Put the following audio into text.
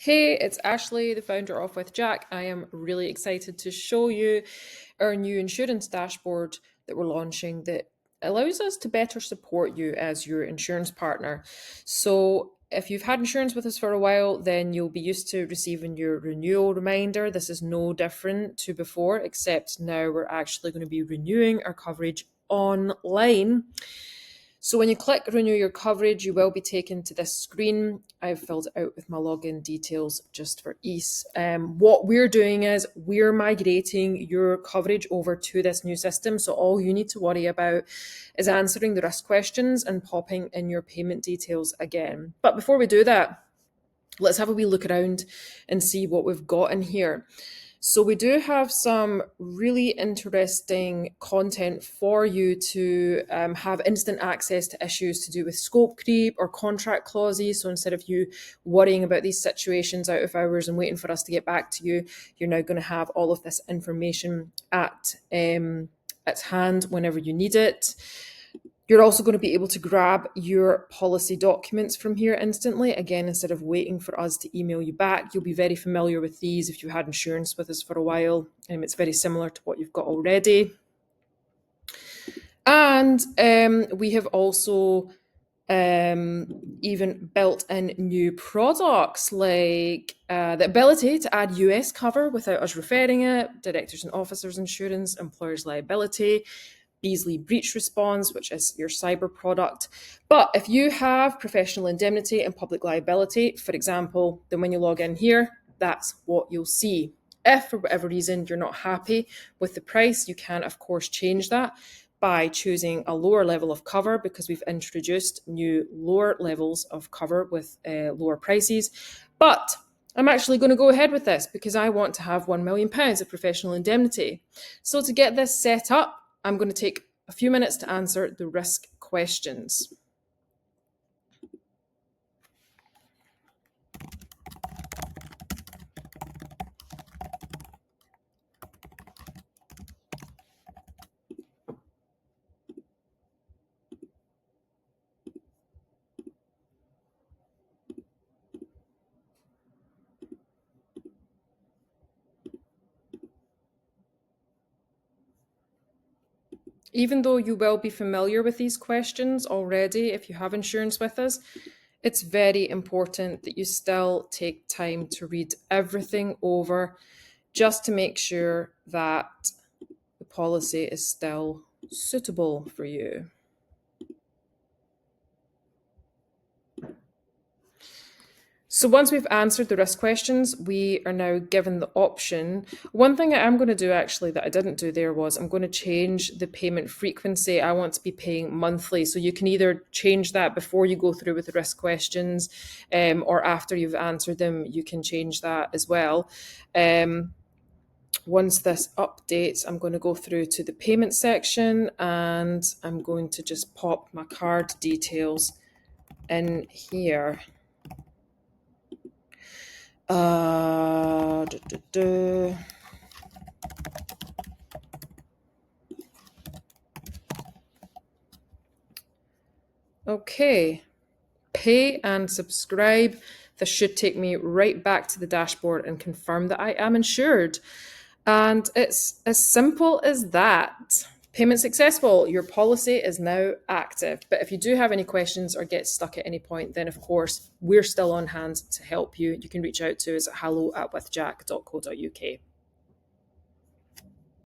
Hey, it's Ashley, the founder of With Jack. I am really excited to show you our new insurance dashboard that we're launching that allows us to better support you as your insurance partner. So, if you've had insurance with us for a while, then you'll be used to receiving your renewal reminder. This is no different to before, except now we're actually going to be renewing our coverage online. So when you click renew your coverage, you will be taken to this screen. I've filled it out with my login details just for ease. What we're doing is we're migrating your coverage over to this new system. So all you need to worry about is answering the risk questions and popping in your payment details again. But before we do that, let's have a wee look around and see what we've got in here. So we do have some really interesting content for you to have instant access to issues to do with scope creep or contract clauses. So instead of you worrying about these situations out of hours and waiting for us to get back to you, you're now going to have all of this information at hand whenever you need it. You're also going to be able to grab your policy documents from here instantly. Again, instead of waiting for us to email you back, you'll be very familiar with these if you had insurance with us for a while. It's very similar to what you've got already. And we have also even built in new products like the ability to add US cover without us referring it, directors and officers insurance, employers liability, Beasley Breach Response, which is your cyber product. But if you have professional indemnity and public liability, for example, then when you log in here, that's what you'll see. If for whatever reason you're not happy with the price, you can, of course, change that by choosing a lower level of cover because we've introduced new lower levels of cover with lower prices. But I'm actually going to go ahead with this because I want to have £1 million of professional indemnity. So to get this set up, I'm going to take a few minutes to answer the risk questions. Even though you will be familiar with these questions already if you have insurance with us, it's very important that you still take time to read everything over just to make sure that the policy is still suitable for you. So once we've answered the risk questions, we are now given the option. One thing I am going to do actually that I didn't do there was I'm going to change the payment frequency. I want to be paying monthly. So you can either change that before you go through with the risk questions or after you've answered them, you can change that as well. Once this updates, I'm going to go through to the payment section and I'm going to just pop my card details in here. Duh, duh, duh. Okay, pay and subscribe. This should take me right back to the dashboard and confirm that I am insured. And it's as simple as that. Payment successful. Your policy is now active. But if you do have any questions or get stuck at any point, then of course, we're still on hand to help you. You can reach out to us at hello@withjack.co.uk.